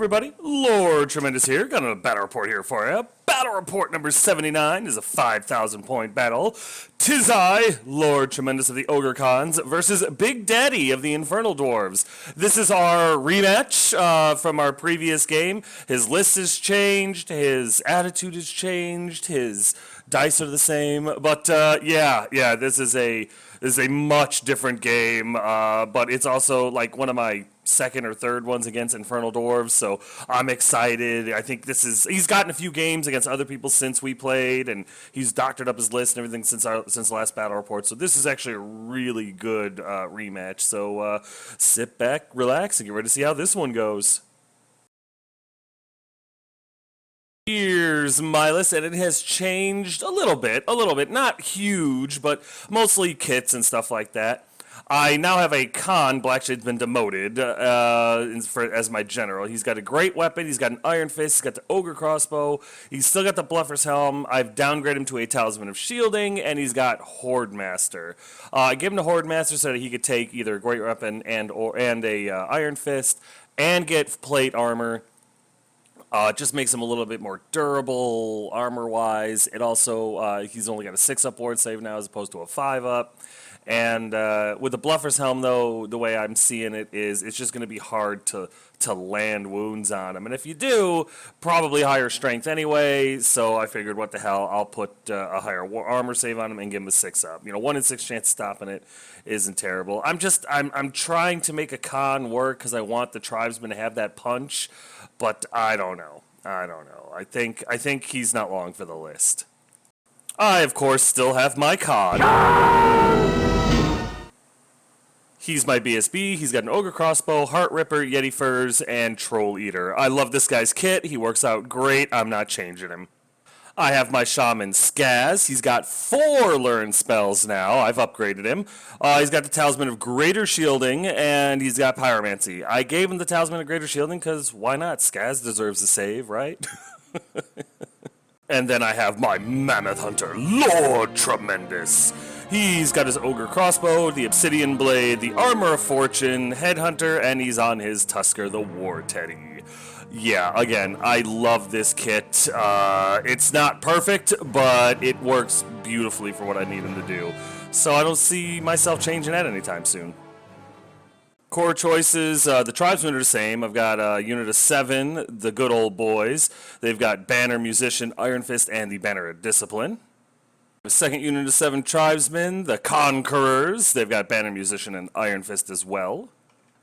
everybody, Lord Tremendous here. Got a battle report here for you. Battle report number 79 is a 5,000 point battle. 'Tis I, Lord Tremendous of the Ogre Cons, versus Big Daddy of the Infernal Dwarves. This is our rematch from our previous game. His list has changed, his attitude has changed, his dice are the same, but yeah, this is a much different game, but it's also like one of my second or third ones against Infernal Dwarves, so I'm excited. I think he's gotten a few games against other people since we played, and he's doctored up his list and everything since the last battle report, so this is actually a really good rematch, so sit back, relax, and get ready to see how this one goes. Here's my list, and it has changed a little bit, not huge, but mostly kits and stuff like that. I now have a Khan. Blackshade's been demoted as my general. He's got a great weapon. He's got an Iron Fist. He's got the Ogre Crossbow. He's still got the Bluffer's Helm. I've downgraded him to a Talisman of Shielding, and he's got Horde Master. I gave him the Horde Master so that he could take either a great weapon and a Iron Fist and get plate armor. It just makes him a little bit more durable armor-wise. It also, he's only got a 6-up ward save now as opposed to a 5-up. And with the Bluffer's Helm, though, the way I'm seeing it is it's just going to be hard to land wounds on him. And if you do, probably higher strength anyway. So I figured, what the hell, I'll put a higher armor save on him and give him a 6-up. 1 in 6 chance of stopping it isn't terrible. I'm trying to make a Khan work because I want the tribesmen to have that punch. But I don't know. I think he's not long for the list. I, of course, still have my Khan. He's my BSB. He's got an Ogre Crossbow, Heart Ripper, Yeti Furs, and Troll Eater. I love this guy's kit. He works out great. I'm not changing him. I have my Shaman Skaz. He's got 4 learned spells now. I've upgraded him. He's got the Talisman of Greater Shielding, and he's got Pyromancy. I gave him the Talisman of Greater Shielding because why not? Skaz deserves a save, right? And then I have my Mammoth Hunter, Lord Tremendous. He's got his Ogre Crossbow, the Obsidian Blade, the Armor of Fortune, Headhunter, and he's on his Tusker, the War Teddy. Yeah, again, I love this kit. It's not perfect, but it works beautifully for what I need him to do. So I don't see myself changing that anytime soon. Core choices, the tribesmen are the same. I've got a unit of 7, the good old boys. They've got Banner, Musician, Iron Fist, and the Banner of Discipline. The second unit of 7 tribesmen, the Conquerors. They've got Banner, Musician, and Iron Fist as well.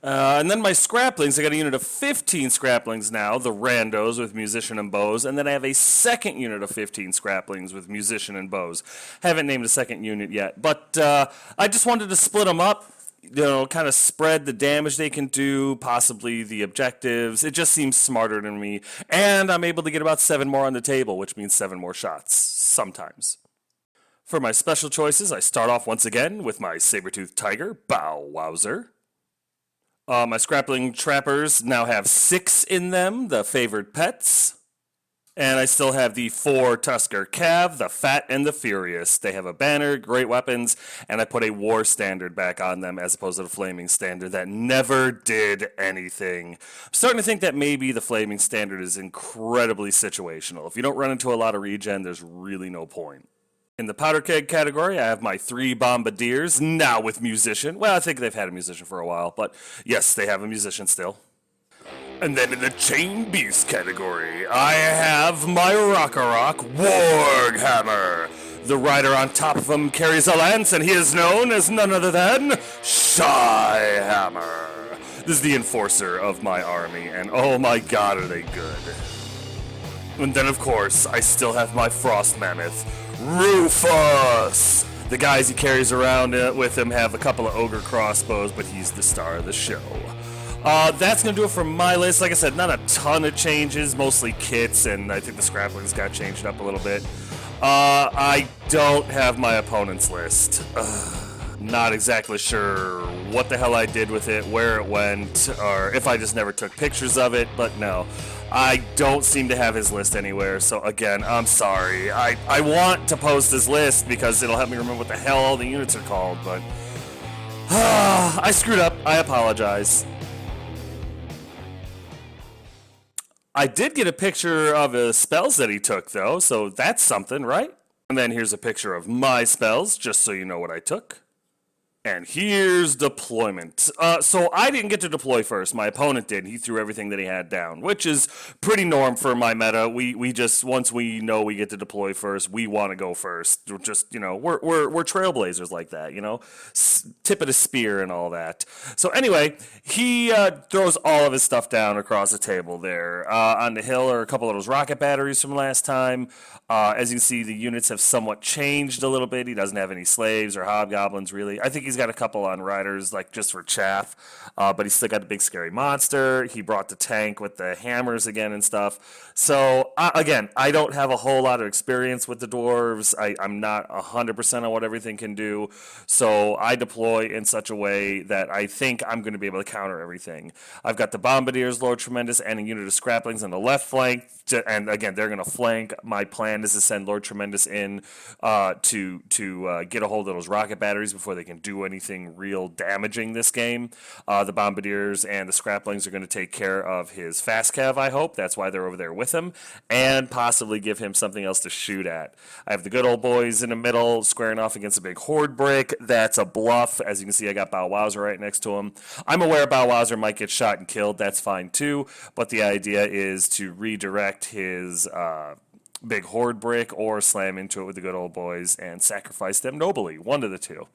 And then my Scraplings, I got a unit of 15 Scraplings now, the Randos with Musician and Bows, and then I have a second unit of 15 Scraplings with Musician and Bows. Haven't named a second unit yet, but I just wanted to split them up, kind of spread the damage they can do, possibly the objectives. It just seems smarter to me, and I'm able to get about 7 more on the table, which means 7 more shots, sometimes. For my special choices, I start off once again with my Saber-Toothed Tiger, Bow Wowzer. My Scrapling Trappers now have 6 in them, the favored pets. And I still have the 4 Tusker Cav, the Fat and the Furious. They have a banner, great weapons, and I put a War Standard back on them as opposed to the Flaming Standard that never did anything. I'm starting to think that maybe the Flaming Standard is incredibly situational. If you don't run into a lot of regen, there's really no point. In the Powder Keg category, I have my 3 Bombardiers, now with Musician. Well, I think they've had a Musician for a while, but yes, they have a Musician still. And then in the Chain Beast category, I have my Rock-a-Rock Warghammer. The rider on top of him carries a lance, and he is known as none other than Shyhammer. This is the enforcer of my army, and oh my god, are they good. And then, of course, I still have my Frost Mammoth, Rufus! The guys he carries around with him have a couple of Ogre Crossbows, but he's the star of the show. That's going to do it for my list. Like I said, not a ton of changes, mostly kits, and I think the Scraplings got changed up a little bit. I don't have my opponent's list. Not exactly sure what the hell I did with it, where it went, or if I just never took pictures of it, but no. I don't seem to have his list anywhere, so again, I'm sorry. I want to post his list because it'll help me remember what the hell all the units are called, but I screwed up. I apologize. I did get a picture of the spells that he took, though, so that's something, right? And then here's a picture of my spells, just so you know what I took. And here's deployment. So I didn't get to deploy first. My opponent did. He threw everything that he had down, which is pretty norm for my meta. We just, once we know we get to deploy first, we want to go first. We're just, we're trailblazers like that, tip of the spear and all that. So anyway, he throws all of his stuff down across the table there. On the hill are a couple of those rocket batteries from last time. As you can see, the units have somewhat changed a little bit. He doesn't have any slaves or hobgoblins, really. I think he's got a couple on riders, like just for chaff, but he's still got the big scary monster. He brought the tank with the hammers again and stuff. So, again, I don't have a whole lot of experience with the dwarves. I'm not 100% on what everything can do, so I deploy in such a way that I think I'm going to be able to counter everything. I've got the bombardiers, Lord Tremendous, and a unit of scraplings on the left flank, and again, they're going to flank. My plan is to send Lord Tremendous in to get a hold of those rocket batteries before they can do anything real damaging this game. The bombardiers and the scraplings are going to take care of his fast cav, I hope. That's why they're over there with him, and possibly give him something else to shoot at. I have the good old boys in the middle squaring off against a big horde brick. That's a bluff. As you can see, I got Bow Wowzer right next to him. I'm aware Bow Wowzer might get shot and killed. That's fine too, but the idea is to redirect his big horde brick or slam into it with the good old boys and sacrifice them nobly. One of the two.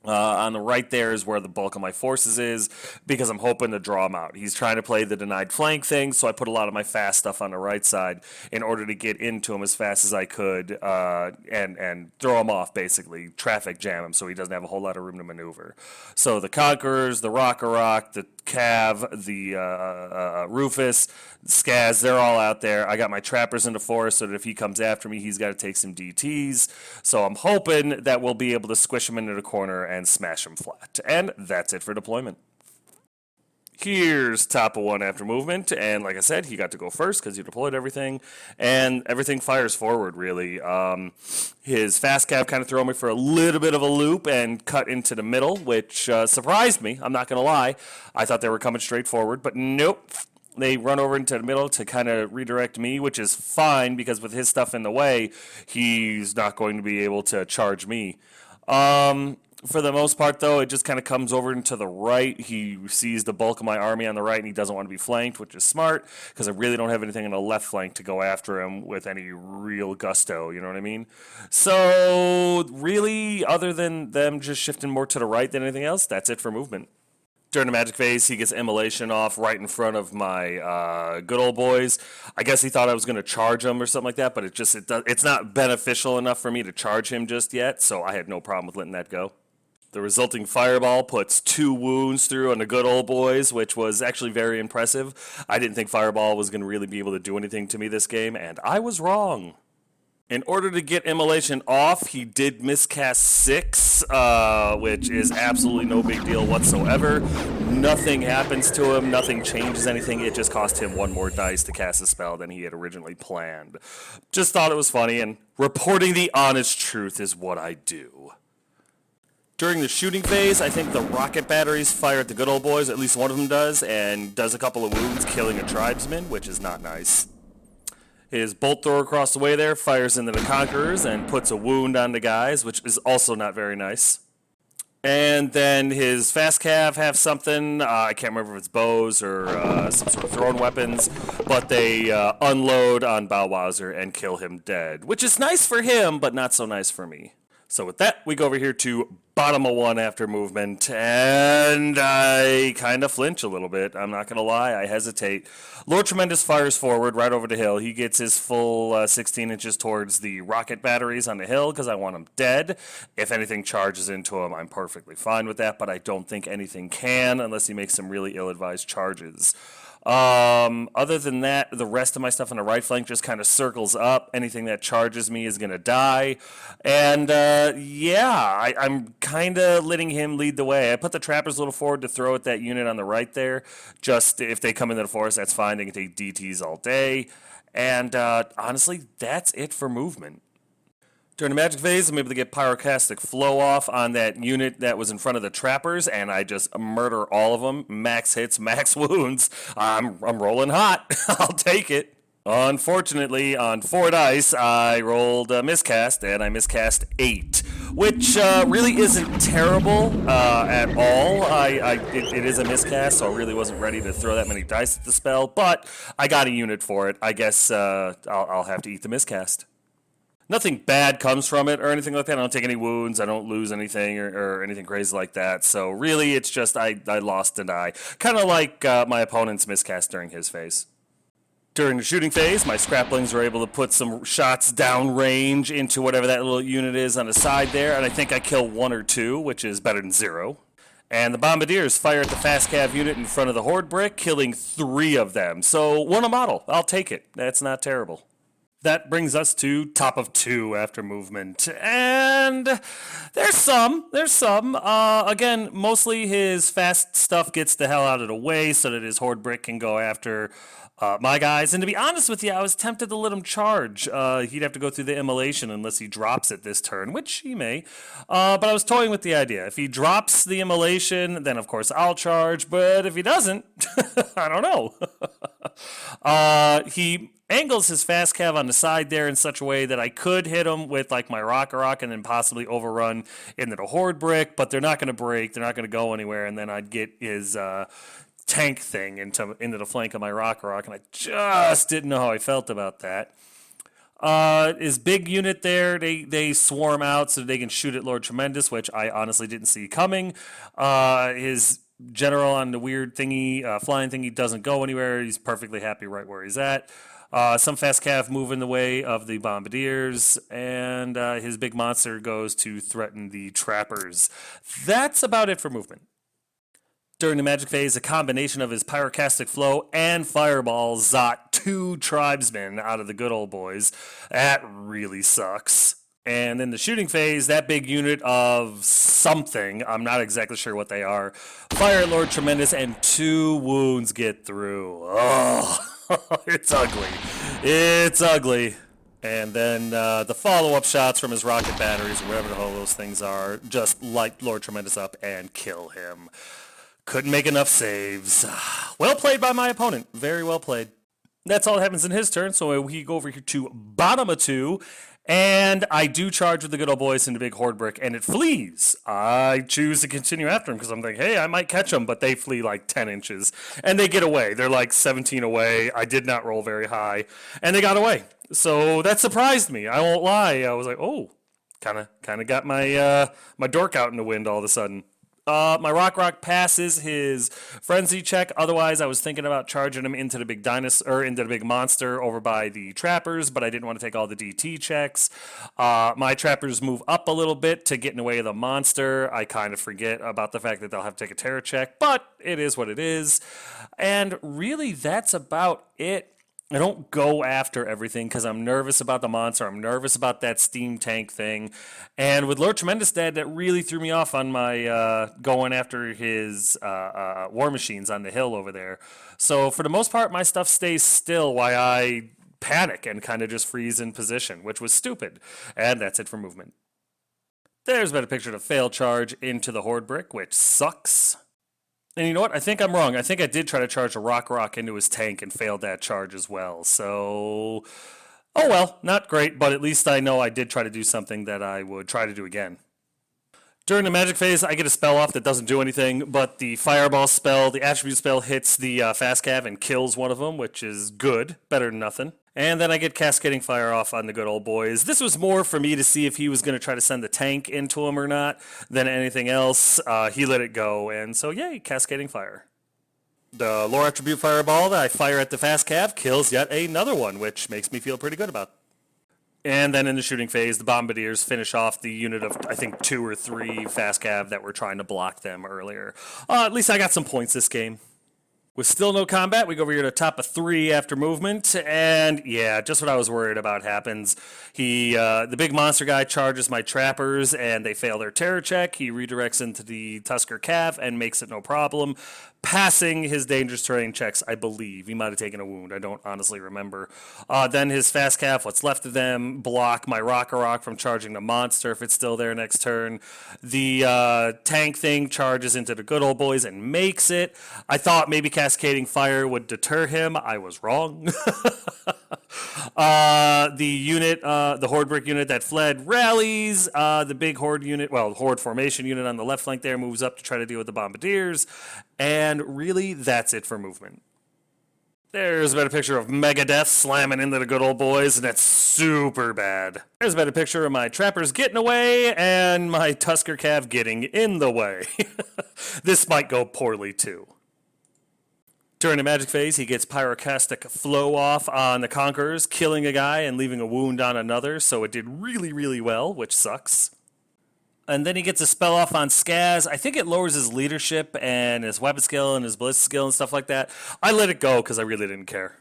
On the right there is where the bulk of my forces is, because I'm hoping to draw him out. He's trying to play the denied flank thing, so I put a lot of my fast stuff on the right side in order to get into him as fast as I could and throw him off, basically. Traffic jam him so he doesn't have a whole lot of room to maneuver. So the Conquerors, the Rock, the Cav, the Rufus, the Skaz, they're all out there. I got my trappers in the forest so that if he comes after me, he's got to take some DTs. So I'm hoping that we'll be able to squish him into the corner and smash him flat. And that's it for deployment. Here's top of one after movement, and like I said, he got to go first because he deployed everything, and everything fires forward, really. His fast cav kind of threw me for a little bit of a loop and cut into the middle, which surprised me, I'm not going to lie. I thought they were coming straight forward, but nope. They run over into the middle to kind of redirect me, which is fine because with his stuff in the way, he's not going to be able to charge me. For the most part, though, it just kind of comes over into the right. He sees the bulk of my army on the right, and he doesn't want to be flanked, which is smart, because I really don't have anything on the left flank to go after him with any real gusto, you know what I mean? So, really, other than them just shifting more to the right than anything else, that's it for movement. During the magic phase, he gets immolation off right in front of my good old boys. I guess he thought I was going to charge him or something like that, but it's not beneficial enough for me to charge him just yet, so I had no problem with letting that go. The resulting fireball puts 2 wounds through on the good old boys, which was actually very impressive. I didn't think fireball was going to really be able to do anything to me this game, and I was wrong. In order to get immolation off, he did miscast 6, which is absolutely no big deal whatsoever. Nothing happens to him, nothing changes anything, it just cost him 1 more dice to cast a spell than he had originally planned. Just thought it was funny, and reporting the honest truth is what I do. During the shooting phase, I think the rocket batteries fire at the good old boys, at least one of them does, and does a couple of wounds, killing a tribesman, which is not nice. His bolt thrower across the way there fires into the Conquerors and puts a wound on the guys, which is also not very nice. And then his fast cav have something, I can't remember if it's bows or some sort of thrown weapons, but they unload on Bow Wowzer and kill him dead, which is nice for him, but not so nice for me. So with that, we go over here to bottom of one after movement, and I kind of flinch a little bit. I'm not going to lie, I hesitate. Lord Tremendous fires forward right over the hill. He gets his full 16 inches towards the rocket batteries on the hill because I want him dead. If anything charges into him, I'm perfectly fine with that, but I don't think anything can unless he makes some really ill-advised charges. Other than that, the rest of my stuff on the right flank just kind of circles up. Anything that charges me is going to die. And, yeah, I'm kind of letting him lead the way. I put the trappers a little forward to throw at that unit on the right there. Just if they come into the forest, that's fine. They can take DTs all day. And, honestly, that's it for movement. During the magic phase, I'm able to get pyroclastic flow off on that unit that was in front of the trappers, and I just murder all of them. Max hits, max wounds. I'm rolling hot. I'll take it. Unfortunately, on 4 dice, I rolled a miscast, and I miscast 8, which really isn't terrible at all. It is a miscast, so I really wasn't ready to throw that many dice at the spell, but I got a unit for it. I guess I'll have to eat the miscast. Nothing bad comes from it or anything like that. I don't take any wounds. I don't lose anything or anything crazy like that. So really, it's just I lost and I. Kind of like my opponent's miscast during his phase. During the shooting phase, my scraplings were able to put some shots downrange into whatever that little unit is on the side there, and I think I kill 1 or 2, which is better than 0. And the bombardiers fire at the fast cav unit in front of the horde brick, killing 3 of them. So 1 a model. I'll take it. That's not terrible. That brings us to top of 2 after movement. And there's some. Again, mostly his fast stuff gets the hell out of the way so that his horde brick can go after my guys. And to be honest with you, I was tempted to let him charge. He'd have to go through the immolation unless he drops it this turn, which he may. But I was toying with the idea. If he drops the immolation, then of course I'll charge. But if he doesn't, I don't know. He angles his fast cav on the side there in such a way that I could hit him with like my rock and then possibly overrun into the horde brick, but they're not going to break, they're not going to go anywhere, and then I'd get his tank thing into the flank of my rock, and I just didn't know how I felt about that. His big unit there, they swarm out so they can shoot at Lord Tremendous, which I honestly didn't see coming. His general on the weird thingy, flying thingy, doesn't go anywhere. He's perfectly happy right where he's at. Some fast cav move in the way of the bombardiers, and his big monster goes to threaten the trappers. That's about it for movement. During the magic phase, a combination of his pyroclastic flow and fireballs zot 2 tribesmen out of the good old boys. That really sucks. And in the shooting phase, that big unit of something, I'm not exactly sure what they are, fire at Lord Tremendous, and 2 wounds get through. Oh, it's ugly. It's ugly. And then the follow-up shots from his rocket batteries, or whatever the hell those things are, just light Lord Tremendous up and kill him. Couldn't make enough saves. Well played by my opponent. Very well played. That's all that happens in his turn, so we go over here to bottom of 2, and I do charge with the good old boys in the big horde brick, and it flees. I choose to continue after him because I'm thinking, hey, I might catch them, but they flee like 10 inches, and they get away. They're like 17 away. I did not roll very high, and they got away. So that surprised me. I won't lie. I was like, oh, kind of got my my dork out in the wind all of a sudden. My rock passes his frenzy check. Otherwise, I was thinking about charging him into the big dinosaur, into the big monster over by the trappers, but I didn't want to take all the DT checks. My trappers move up a little bit to get in the way of the monster. I kind of forget about the fact that they'll have to take a terror check, but it is what it is. And really, that's about it. I don't go after everything because I'm nervous about the monster. I'm nervous about that steam tank thing. And with Lord Tremendous dead, that really threw me off on my going after his war machines on the hill over there. So for the most part, my stuff stays still while I panic and kind of just freeze in position, which was stupid. And that's it for movement. There's been a picture of a fail charge into the horde brick, which sucks. And you know what? I think I'm wrong. I think I did try to charge a rock into his tank and failed that charge as well. So, oh well, not great, but at least I know I did try to do something that I would try to do again. During the magic phase, I get a spell off that doesn't do anything, but the fireball spell, the attribute spell, hits the fast cav and kills one of them, which is good, better than nothing. And then I get cascading fire off on the good old boys. This was more for me to see if he was going to try to send the tank into him or not than anything else. He let it go, and so yay, cascading fire. The lore attribute fireball that I fire at the fast cav kills yet another one, which makes me feel pretty good about. And then in the shooting phase, the bombardiers finish off the unit of, I think, 2 or 3 fast cav that were trying to block them earlier. At least I got some points this game. With still no combat, we go over here to top of 3 after movement, and yeah, just what I was worried about happens. The big monster guy charges my trappers, and they fail their terror check. He redirects into the Tusker Cav and makes it no problem, passing his dangerous terrain checks, I believe. He might have taken a wound. I don't honestly remember. Then his fast Cav, what's left of them, block my Rock from charging the monster if it's still there next turn. The tank thing charges into the good old boys and makes it. I thought maybe cascading fire would deter him. I was wrong. The Horde Brick unit that fled rallies. The big Horde unit, Horde formation unit on the left flank there moves up to try to deal with the Bombardiers. And really, that's it for movement. There's a better picture of Megadeth slamming into the good old boys, and that's super bad. There's a better picture of my trappers getting away and my Tusker Cav getting in the way. This might go poorly, too. During the magic phase, he gets Pyroclastic Flow off on the Conquerors, killing a guy and leaving a wound on another, so it did really, really well, which sucks. And then he gets a spell off on Skaz. I think it lowers his leadership and his weapon skill and his ballistic skill and stuff like that. I let it go because I really didn't care.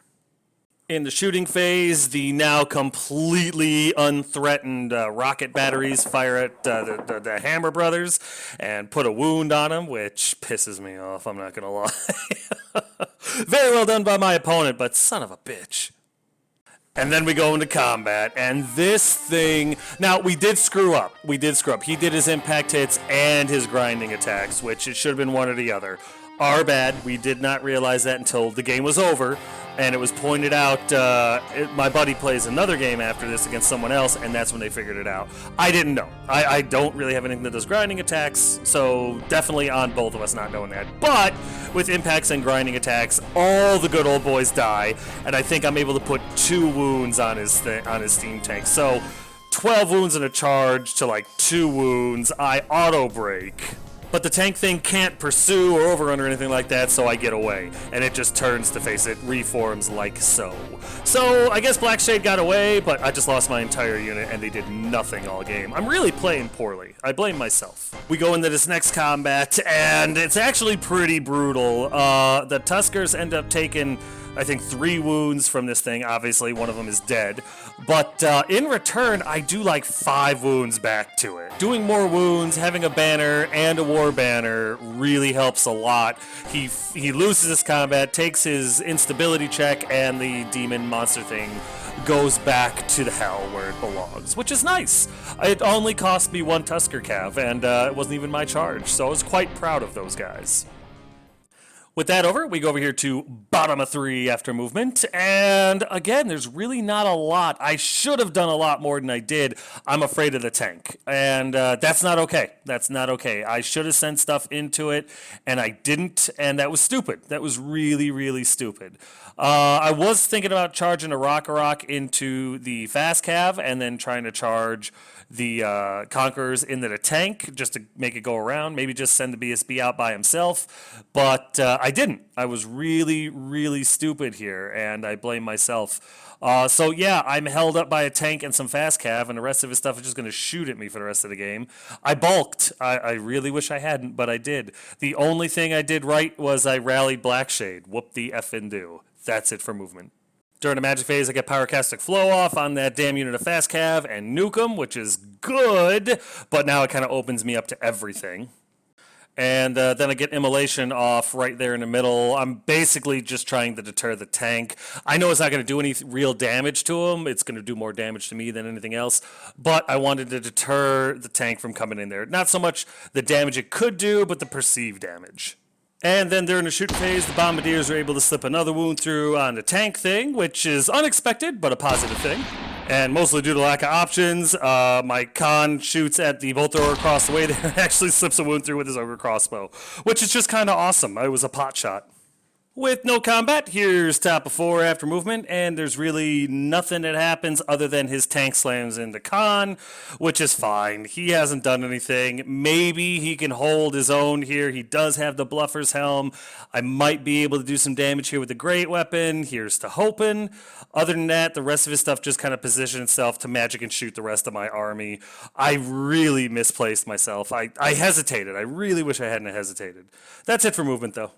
In the shooting phase, the now completely unthreatened rocket batteries fire at the Hammer Brothers and put a wound on them, which pisses me off, I'm not going to lie. Very well done by my opponent, but son of a bitch. And then we go into combat, and this thing... Now, we did screw up. He did his impact hits and his grinding attacks, which it should have been one or the other. Our bad. We did not realize that until the game was over, and it was pointed out. My buddy plays another game after this against someone else, and that's when they figured it out. I didn't know. I don't really have anything that does grinding attacks, so definitely on both of us not knowing that. But with impacts and grinding attacks, all the good old boys die, and I think I'm able to put 2 wounds on his steam tank. So 12 wounds in a charge to like 2 wounds. I auto break. But the tank thing can't pursue or overrun or anything like that, so I get away. And it just turns to face it, reforms like so. So, I guess Blackshade got away, but I just lost my entire unit, and they did nothing all game. I'm really playing poorly. I blame myself. We go into this next combat, and it's actually pretty brutal. The Tuskers end up taking, I think, 3 wounds from this thing. Obviously, one of them is dead. But in return, I do like 5 wounds back to it. Doing more wounds, having a banner and a war banner really helps a lot. He loses this combat, takes his instability check, and the demon monster thing goes back to the hell where it belongs, which is nice. It only cost me 1 Tusker Cav, and it wasn't even my charge, so I was quite proud of those guys. With that over, we go over here to bottom of 3 after movement, and again, there's really not a lot. I should have done a lot more than I did. I'm afraid of the tank, and that's not okay. That's not okay. I should have sent stuff into it, and I didn't, and that was stupid. That was really, really stupid. I was thinking about charging a Rock into the fast Cav, and then trying to charge the Conquerors into the tank just to make it go around. Maybe just send the BSB out by himself. But I didn't. I was really, really stupid here, and I blame myself. So yeah, I'm held up by a tank and some fast Cav, and the rest of his stuff is just going to shoot at me for the rest of the game. I bulked. I really wish I hadn't, but I did. The only thing I did right was I rallied Blackshade. Whoop the effing do. That's it for movement. During the magic phase, I get Pyroclastic Flow off on that damn unit of fast Cav and nuke him, which is good, but now it kind of opens me up to everything. And then I get Immolation off right there in the middle. I'm basically just trying to deter the tank. I know it's not going to do any real damage to him. It's going to do more damage to me than anything else. But I wanted to deter the tank from coming in there. Not so much the damage it could do, but the perceived damage. And then during the shoot phase, the Bombardiers are able to slip another wound through on the tank thing, which is unexpected, but a positive thing. And mostly due to lack of options, my Khan shoots at the bolt thrower across the way there and actually slips a wound through with his Ogre Crossbow, which is just kind of awesome. It was a pot shot. With no combat, here's top of 4 after movement, and there's really nothing that happens other than his tank slams into Khan, which is fine. He hasn't done anything. Maybe he can hold his own here. He does have the Bluffer's Helm. I might be able to do some damage here with the Great Weapon. Here's to hoping. Other than that, the rest of his stuff just kind of positions itself to magic and shoot the rest of my army. I really misplaced myself. I hesitated. I really wish I hadn't hesitated. That's it for movement, though.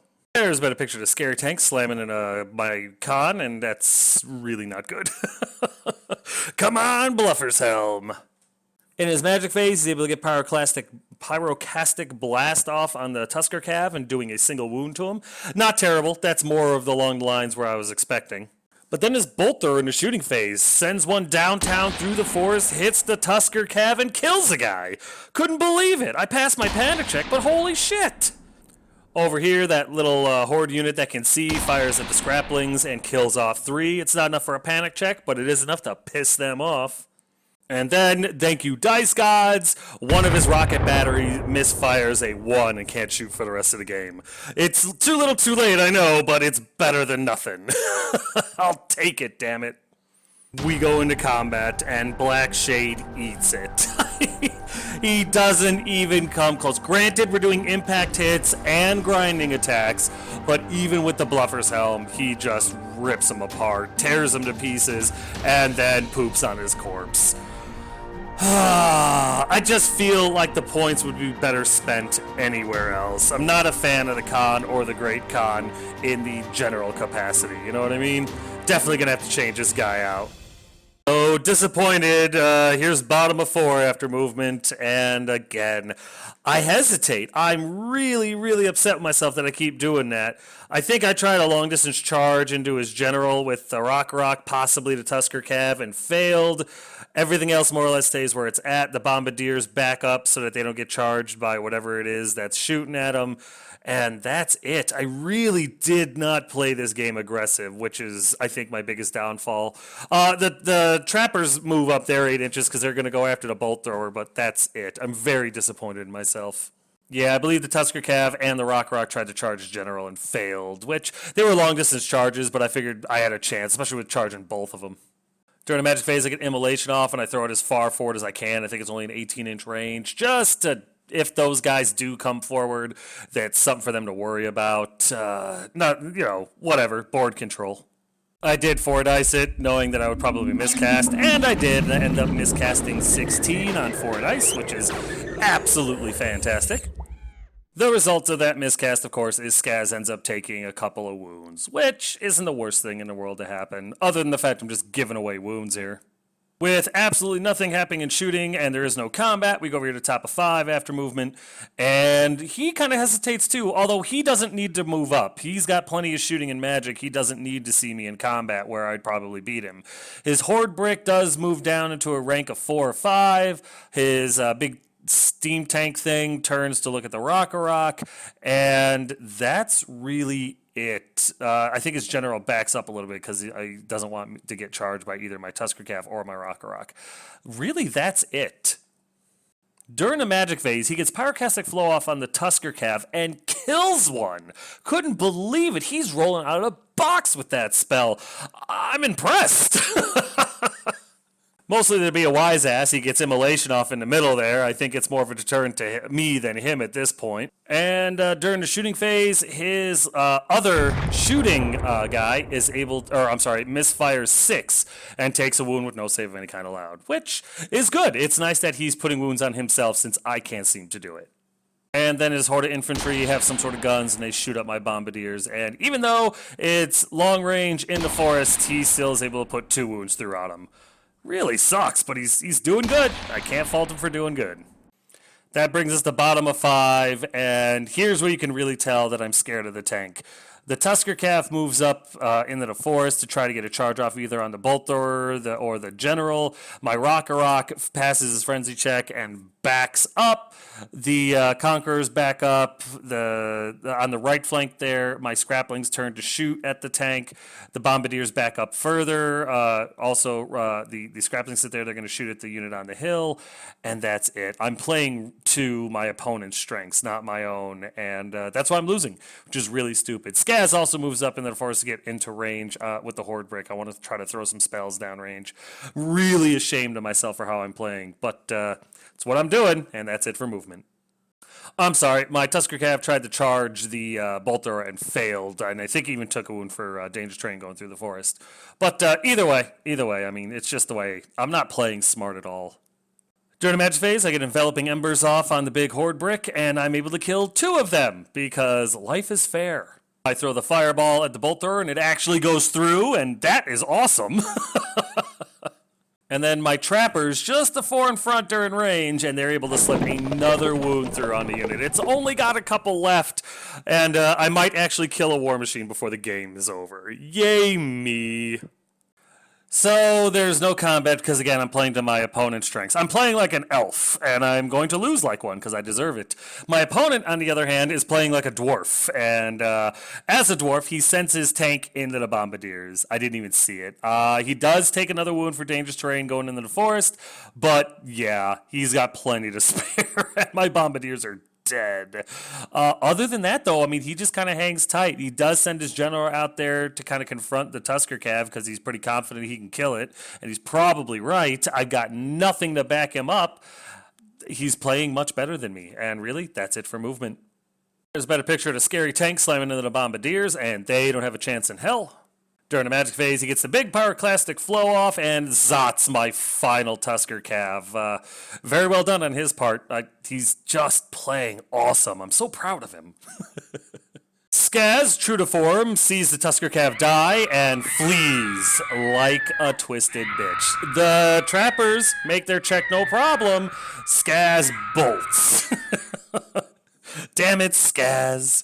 There's been a picture of a scary tank slamming in my con, and that's really not good. Come on, Bluffer's Helm. In his magic phase, he's able to get pyroclastic blast off on the Tusker Cav and doing a single wound to him. Not terrible. That's more of along the lines where I was expecting. But then his bolt thrower in the shooting phase sends one downtown through the forest, hits the Tusker Cav, and kills a guy. Couldn't believe it. I passed my panic check, but holy shit. Over here, that little horde unit that can see fires at the scraplings and kills off 3. It's not enough for a panic check, but it is enough to piss them off. And then, thank you dice gods, one of his rocket batteries misfires a 1 and can't shoot for the rest of the game. It's too little too late, I know, but it's better than nothing. I'll take it, damn it. We go into combat, and Black Shade eats it. He doesn't even come close. Granted, we're doing impact hits and grinding attacks, but even with the Bluffer's Helm, he just rips him apart, tears him to pieces, and then poops on his corpse. I just feel like the points would be better spent anywhere else. I'm not a fan of the con or the Great Con in the general capacity, you know what I mean? Definitely gonna have to change this guy out. Oh, disappointed. Here's bottom of 4 after movement, and again, I hesitate. I'm really, really upset with myself that I keep doing that. I think I tried a long-distance charge into his general with the Rock, possibly the Tusker Cav, and failed. Everything else more or less stays where it's at. The Bombardiers back up so that they don't get charged by whatever it is that's shooting at them. And that's it. I really did not play this game aggressive, which is, I think, my biggest downfall. The trappers move up there 8 inches because they're going to go after the bolt thrower, but that's it. I'm very disappointed in myself. Yeah, I believe the Tusker Cav and the Rock tried to charge General and failed, which they were long-distance charges, but I figured I had a chance, especially with charging both of them. During the magic phase, I get immolation off, and I throw it as far forward as I can. I think it's only an 18-inch range, just to... if those guys do come forward, that's something for them to worry about. Not, whatever, board control. I did 4 dice it, knowing that I would probably miscast, and I did. And I ended up miscasting 16 on 4 dice, which is absolutely fantastic. The result of that miscast, of course, is Skaz ends up taking a couple of wounds, which isn't the worst thing in the world to happen, other than the fact I'm just giving away wounds here. With absolutely nothing happening in shooting and there is no combat, we go over here to top of 5 after movement, and he kind of hesitates too, although he doesn't need to move up. He's got plenty of shooting and magic. He doesn't need to see me in combat where I'd probably beat him. His Horde Brick does move down into a rank of 4 or 5. His big steam tank thing turns to look at the Rock, and that's really it. I think his general backs up a little bit because he doesn't want me to get charged by either my Tusker Cav or my Rock. Really, that's it. During the magic phase, he gets Pyroclastic Flow off on the Tusker Cav and kills one. Couldn't believe it. He's rolling out of the box with that spell. I'm impressed. Mostly to be a wise ass, he gets immolation off in the middle there. I think it's more of a deterrent to me than him at this point. And during the shooting phase, his other shooting guy is misfires 6 and takes a wound with no save of any kind allowed, which is good. It's nice that he's putting wounds on himself since I can't seem to do it. And then his Horde of Infantry have some sort of guns, and they shoot up my Bombardiers. And even though it's long range in the forest, he still is able to put 2 wounds throughout him. Really sucks, but he's doing good. I can't fault him for doing good. That brings us to bottom of 5, and here's where you can really tell that I'm scared of the tank. The Tusker Cav moves up into the forest to try to get a charge off either on the bolt thrower or the general. My Rock passes his frenzy check and backs up. The Conquerors back up. On the right flank there, my Scraplings turn to shoot at the tank. The Bombardiers back up further. The Scraplings sit there. They're going to shoot at the unit on the hill, and that's it. I'm playing to my opponent's strengths, not my own, and that's why I'm losing, which is really stupid. Skaz also moves up into the forest to get into range with the Horde Brick. I want to try to throw some spells downrange. Really ashamed of myself for how I'm playing, but it's what I'm doing, and that's it for movement. I'm sorry, my Tusker Cav tried to charge the bolt thrower and failed, and I think he even took a wound for dangerous terrain going through the forest. But either way, I mean, it's just the way. I'm not playing smart at all. During the magic phase, I get Enveloping Embers off on the big Horde Brick, and I'm able to kill 2 of them, because life is fair. I throw the fireball at the bolt thrower and it actually goes through, and that is awesome. And then my trappers, just the 4 in front during range, and they're able to slip another wound through on the unit. It's only got a couple left, and I might actually kill a war machine before the game is over. Yay me. So there's no combat because, again, I'm playing to my opponent's strengths. I'm playing like an elf, and I'm going to lose like one because I deserve it. My opponent, on the other hand, is playing like a dwarf, and as a dwarf, he sends his tank into the bombardiers. I didn't even see it. He does take another wound for dangerous terrain going into the forest, but yeah, he's got plenty to spare, and my bombardiers are dead. Other than that, though, I mean, he just kind of hangs tight. He does send his general out there to kind of confront the Tusker Cav because he's pretty confident he can kill it, and he's probably right. I've got nothing to back him up. He's playing much better than me, and really, that's it for movement. There's a better picture of a scary tank slamming into the bombardiers, and they don't have a chance in hell. During the magic phase, he gets the big pyroclastic flow off and zots my final Tusker Cav. Very well done on his part. He's just playing awesome. I'm so proud of him. Skaz, true to form, sees the Tusker Cav die and flees like a twisted bitch. The trappers make their check no problem. Skaz bolts. Damn it, Skaz.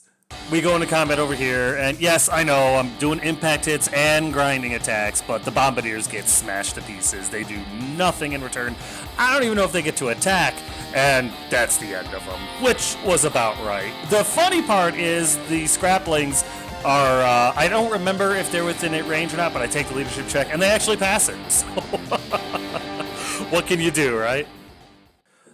We go into combat over here, and yes, I know, I'm doing impact hits and grinding attacks, but the bombardiers get smashed to pieces. They do nothing in return. I don't even know if they get to attack, and that's the end of them, which was about right. The funny part is the scraplings are, I don't remember if they're within hit range or not, but I take the leadership check, and they actually pass it. So what can you do, right?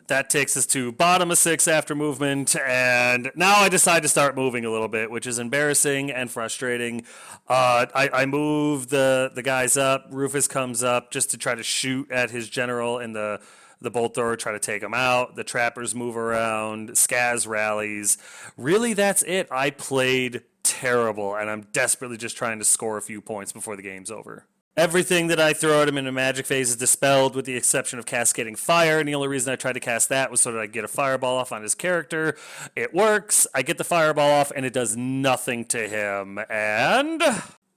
That takes us to bottom of 6 after movement, and now I decide to start moving a little bit, which is embarrassing and frustrating. I move the guys up. Rufus comes up just to try to shoot at his general and the bolt thrower, try to take him out. The trappers move around. Skaz rallies. Really, that's it. I played terrible, and I'm desperately just trying to score a few points before the game's over. Everything that I throw at him in a magic phase is dispelled with the exception of cascading fire, and the only reason I tried to cast that was so that I get a fireball off on his character. It works. I get the fireball off, and it does nothing to him. And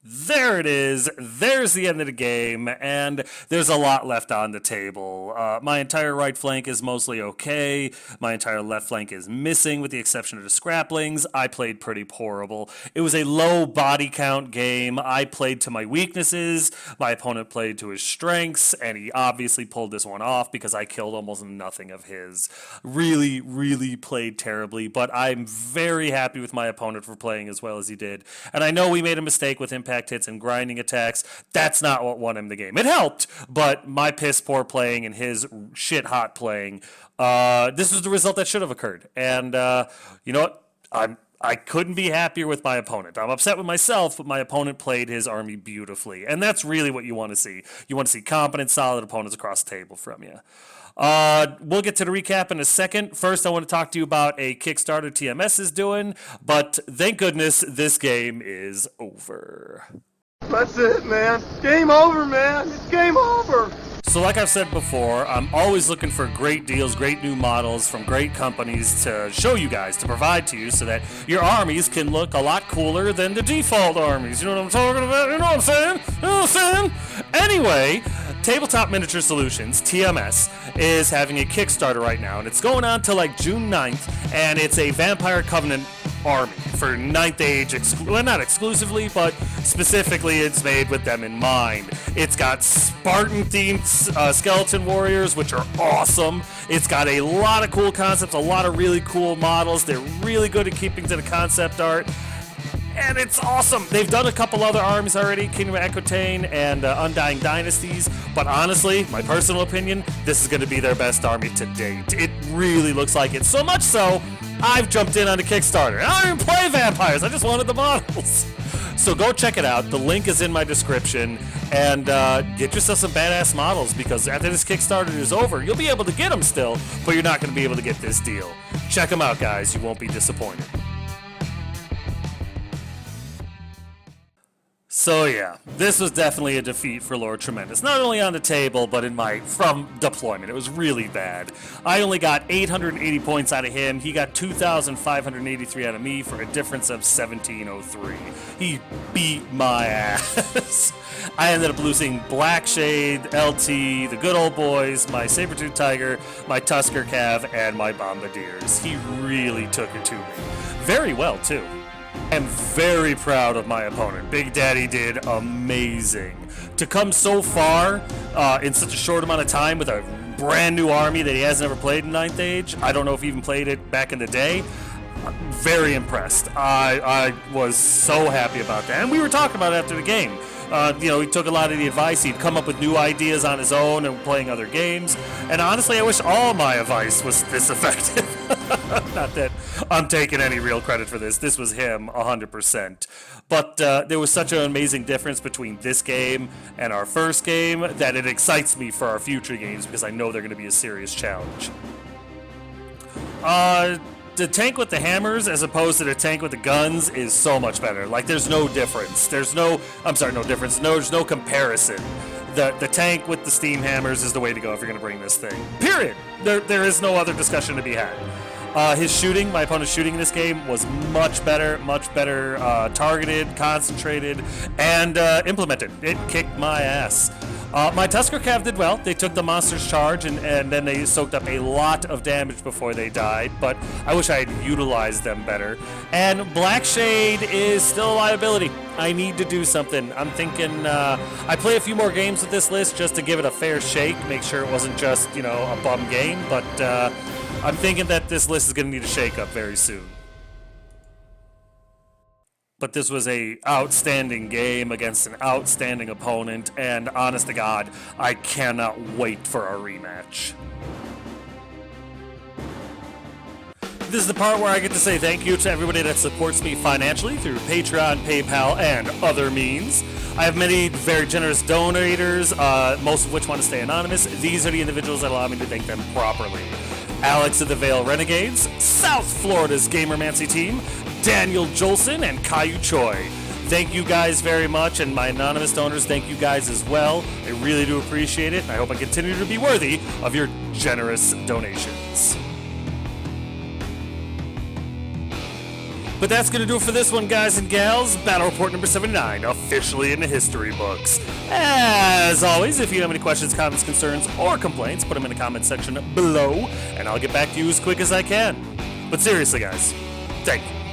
there it is. There's the end of the game, and there's a lot left on the table. My entire right flank is mostly okay. My entire left flank is missing, with the exception of the scraplings. I played pretty horrible. It was a low body count game. I played to my weaknesses. My opponent played to his strengths, and he obviously pulled this one off because I killed almost nothing of his. Really, really played terribly, but I'm very happy with my opponent for playing as well as he did. And I know we made a mistake with impact hits and grinding attacks. That's not what won him the game. It helped, but my piss poor playing and his shit hot playing, this was the result that should have occurred. And you know what? I couldn't be happier with my opponent. I'm upset with myself, but my opponent played his army beautifully. And that's really what you want to see. You want to see competent, solid opponents across the table from you. We'll get to the recap in a second. First, I want to talk to you about a Kickstarter TMS is doing, but thank goodness this game is over. That's it, man. Game over, man. It's game over. So like I've said before, I'm always looking for great deals, great new models from great companies to show you guys, to provide to you so that your armies can look a lot cooler than the default armies. You know what I'm talking about? You know what I'm saying? You know what I'm saying? Anyway, Tabletop Miniature Solutions, TMS, is having a Kickstarter right now, and it's going on till like June 9th, and it's a Vampire Covenant army for 9th Age, well, not exclusively, but specifically it's made with them in mind. It's got Spartan-themed skeleton warriors, which are awesome. It's got a lot of cool concepts, a lot of really cool models. They're really good at keeping to the concept art. And it's awesome. They've done a couple other armies already, Kingdom of Aquitaine and Undying Dynasties. But honestly, my personal opinion, this is going to be their best army to date. It really looks like it. So much so, I've jumped in on the Kickstarter. I don't even play vampires. I just wanted the models. So go check it out. The link is in my description. And get yourself some badass models, because after this Kickstarter is over, you'll be able to get them still, but you're not going to be able to get this deal. Check them out, guys. You won't be disappointed. So yeah, this was definitely a defeat for Lord Tremendous. Not only on the table, but in my from deployment. It was really bad. I only got 880 points out of him. He got 2,583 out of me for a difference of 1,703. He beat my ass. I ended up losing Blackshade, LT, the good old boys, my Saber-Tooth Tiger, my Tusker Cav, and my Bombardiers. He really took it to me. Very well, too. I'm very proud of my opponent. Big Daddy did amazing. To come so far in such a short amount of time with a brand new army that he hasn't ever played in 9th Age, I don't know if he even played it back in the day. Very impressed. I was so happy about that. And we were talking about it after the game. He took a lot of the advice. He'd come up with new ideas on his own and playing other games. And honestly, I wish all my advice was this effective. Not that I'm taking any real credit for this. This was him, 100%. But there was such an amazing difference between this game and our first game that it excites me for our future games because I know they're going to be a serious challenge. The tank with the hammers as opposed to the tank with the guns is so much better. Like, there's no difference. There's no comparison. The tank with the steam hammers is the way to go if you're going to bring this thing. Period. There is no other discussion to be had. His shooting, my opponent's shooting in this game was much better, targeted, concentrated, and implemented. It kicked my ass. My Tusker Cav did well. They took the monster's charge and then they soaked up a lot of damage before they died, but I wish I had utilized them better. And Blackshade is still a liability. I need to do something. I'm thinking I play a few more games with this list just to give it a fair shake, make sure it wasn't just, a bum game, but I'm thinking that this list is going to need a shake-up very soon. But this was a outstanding game against an outstanding opponent, and honest to God, I cannot wait for our rematch. This is the part where I get to say thank you to everybody that supports me financially through Patreon, PayPal, and other means. I have many very generous donators, most of which want to stay anonymous. These are the individuals that allow me to thank them properly. Alex of the Vale Renegades, South Florida's Gamermancy team, Daniel Jolson, and Caillou Choi. Thank you guys very much, and my anonymous donors, thank you guys as well. I really do appreciate it, and I hope I continue to be worthy of your generous donations. But that's going to do it for this one, guys and gals. Battle Report number 79, officially in the history books. As always, if you have any questions, comments, concerns, or complaints, put them in the comment section below, and I'll get back to you as quick as I can. But seriously, guys, thank you.